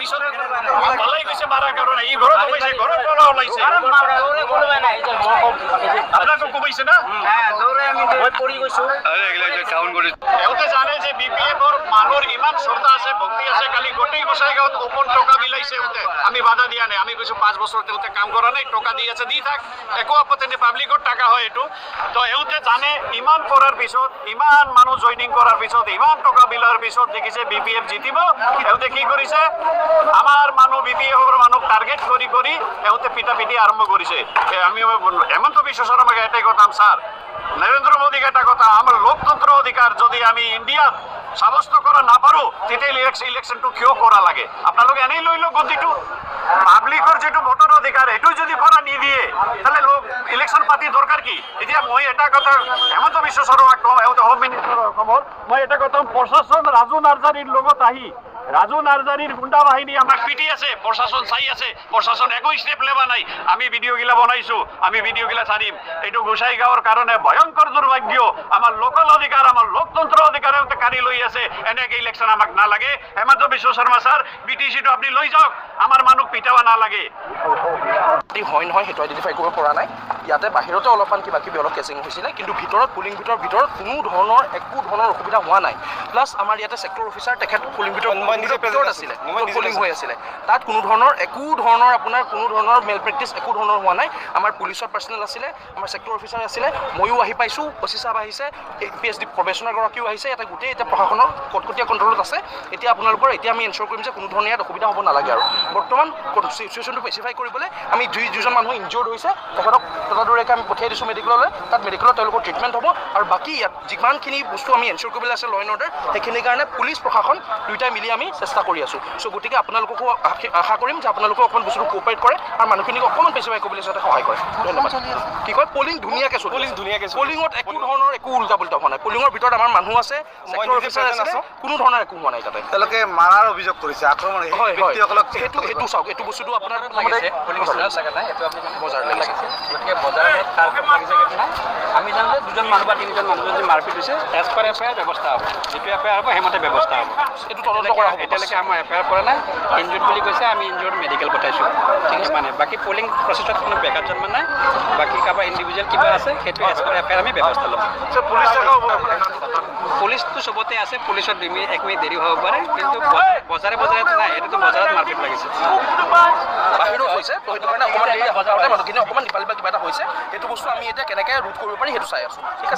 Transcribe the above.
পিছনে মালাই গৈছে মাৰাৰ কাৰণে এই ঘৰত ওলাইছে ঘৰৰ পৰা ওলাইছে আপোনাকো কোবাইছে না মই পৰি গৈছো এওঁতে জানে যে বিপিএফৰ মানুহৰ ইমান শ্ৰদ্ধা আছে ভক্তি আছে কালি গোটেই গোসাইগাঁৱত ওপন টকা বিলাইছে এওঁতে আমি বাধা দিয়া নাই আমি কৈছো 5 বছৰ তেওঁতে কাম কৰা নাই টকা দি আছে দি থাক একো আপত্তি নাই পাব্লিকৰ টাকা হয় এইটো তো এওঁতে জানে ইমান কৰাৰ পিছত ইমান মানুহ জইনিং কৰাৰ পিছত ইমান টকা বিলাৰ পিছত দেখিছে বিপিএফ জিতিব এওঁতে কি কৰিছে আমাৰ মানুহ বিপিএফৰ মানুহক টাৰ্গেট কৰি কৰি এওঁতে পিটাপিটি আৰম্ভ কৰিছে আমি হেমন্ত বিশ্ব শৰ্মাকে এটাই কথাম স্যার নরেন্দ্র মোদীকে একটা কথা আমার লোকতন্ত্র অধিকার যদি আমি ইন্ডিয়াত সাব্যস্ত করা না পারো তেতিয়াহ'লে ইলেকশনটো কিয় কৰা লাগে আপোনালোকে এনেই লৈ লওক গতিটো পাব্লিকৰ যেটো ভোটৰ অধিকাৰ সেইটো যদি কৰা নিদিয়ে তাহলে লোক ইলেকশন পাতি দৰকাৰ কি এতিয়া মই এটা কথা হেমন্ত বিশ্ব শৰ্মাক কম হোম মিনিষ্টাৰৰ খবৰ মই এটা কথা প্ৰশাসন ৰাজু নাৰ্জাৰীৰ লগত আহি রাজু নার্জারির গুন্ডা বাহিনী আমরা পিটি আছে প্রশাসন চাই আছে প্রশাসন একো স্টেপ লেবা নাই আমি ভিডিও গিলা বনাইছো আমি ভিডিও গিলা ছাড়িম এইটো গোসাইগাঁৱৰ কাৰণে ভয়ংকৰ দুৰ্ভাগ্য আমাৰ লোকাল অধিকাৰ আমাৰ লোকতন্ত্ৰ অধিকাৰ কাঢ়ি লৈ আছে এনেকে ইলেকশন আমাক নালাগে হেমন্ত বিশ্ব শৰ্মা স্যাৰ বিটিসিটো আপনি লৈ যাওক আমাৰ মানুহ পিটাব নালাগে হয় নহয় সেইটো আইডেন্টিফাই কৰিব পৰা নাই ইয়াতে বাহিৰতে অলপমান কিবা কিবি অলপ কেচিং হৈছিলে কিন্তু ভিতৰত পুলিং ভিতৰত কোনো ধৰণৰ একো ধৰণৰ অসুবিধা হোৱা নাই প্লাছ আমাৰ ইয়াতে ছেক্টৰ অফিচাৰ তেখেত পুলিং ভিতৰত ভিতৰত আছিলে পুলিং হৈ আছিলে তাত কোনো ধৰণৰ একো ধৰণৰ আপোনাৰ কোনো ধৰণৰ মেল প্ৰেক্টিছ একো ধৰণৰ হোৱা নাই আমাৰ পুলিচৰ পাৰ্চনেল আছিলে আমাৰ ছেক্টৰ অফিচাৰ আছিলে ময়ো আহি পাইছোঁ অচি চাহাব আহিছে PhD প্ৰফেচনাৰগৰাকীও আহিছে এটা গোটেই এতিয়া প্ৰশাসনৰ কটকটীয়া কণ্ট্ৰলত আছে এতিয়া আপোনালোকৰ এতিয়া আমি এনশ্যোৰ কৰিম যে কোনো ধৰণৰ ইয়াত অসুবিধা হ'ব নালাগে আৰু বৰ্তমান চিটুৱেশ্যনটো স্পেচিফাই কৰিবলৈ আমি দুজন মানুহ ইনজিয়ৰ্ড হৈছে তেখেতক ততাদূৰকৈ আমি পঠিয়াই দিছোঁ মেডিকেললৈ তাত মেডিকেলত তেওঁলোকৰ ট্ৰিটমেণ্ট হ'ব আৰু বাকী ইয়াত যিমানখিনি বস্তু আমি এনশ্যোৰ কৰিবলৈ আছে ল এণ্ড অৰ্ডাৰ সেইখিনিৰ কাৰণে পুলিচ প্ৰশাসন দুয়োটাই মিলি আমি চেষ্টা কৰি আছোঁ চ' গতিকে আপোনালোককো আশা কৰিম যে আপোনালোকে অকণমান বস্তুটো কোঅপাৰেট কৰে আৰু মানুহখিনিক অকণমান স্পেচিফাই কৰিবলৈ যাতে সহায় কৰে ধন্যবাদ কি কয় পলিং ধুনীয়াকৈ পলিঙত একো ধৰণৰ একো উল্টা পুল্টা হোৱা নাই পলিঙৰ ভিতৰত আমাৰ মানুহ আছে ছেক্টৰ অফিচাৰ আছে কোনো ধৰণৰ একো হোৱা নাই তাতে তেওঁলোকে মাৰাৰ অভিযোগ কৰিছে আক্ৰমণ হয় সেইটো চাওক এইটো বস্তুটো আপোনাৰ বজাৰ লাগিছে গতিকে বজাৰত তাৰ লাগিছে নাই আমি জানো যে দুজন মানুহ বা তিনিজন মানুহ যদি মাৰপিট হৈছে এজ পাৰ এফআইআৰ ব্যৱস্থা হ'ব যিটো এফআইআৰ হ'ব সেইমতে ব্যৱস্থা হ'ব এইটো তদন্ত কৰা হ'ব এতিয়ালৈকে আমাৰ এফআইআৰ কৰা নাই ইনজুৰ্ড বুলি কৈছে আমি ইনজুৰ্ড মেডিকেল পঠাইছোঁ ঠিক আছে মানে বাকী পলিং প্ৰচেছত কোনো বেকআপ জন্ম নাই বাকী কাৰোবাৰ ইণ্ডিভিজুৱেল কিবা আছে সেইটো এজ পাৰ এফআইআৰ আমি ব্যৱস্থা ল'ম পুলিচটো চবতে আছে পুলিচত 1 মিনিট দেৰি হ'ব পাৰে কিন্তু বজাৰে নাই এইটোতো বজাৰত মাৰপিট লাগিছে বাহিৰত হৈছে তো সেইটো কাৰণে অকণমান দেৰি মানুহখিনি অকণমান নিপালি বা কিবা এটা হৈছে সেইটো বস্তু আমি এতিয়া কেনেকৈ ৰোধ কৰিব পাৰি সেইটো চাই আছোঁ ঠিক আছে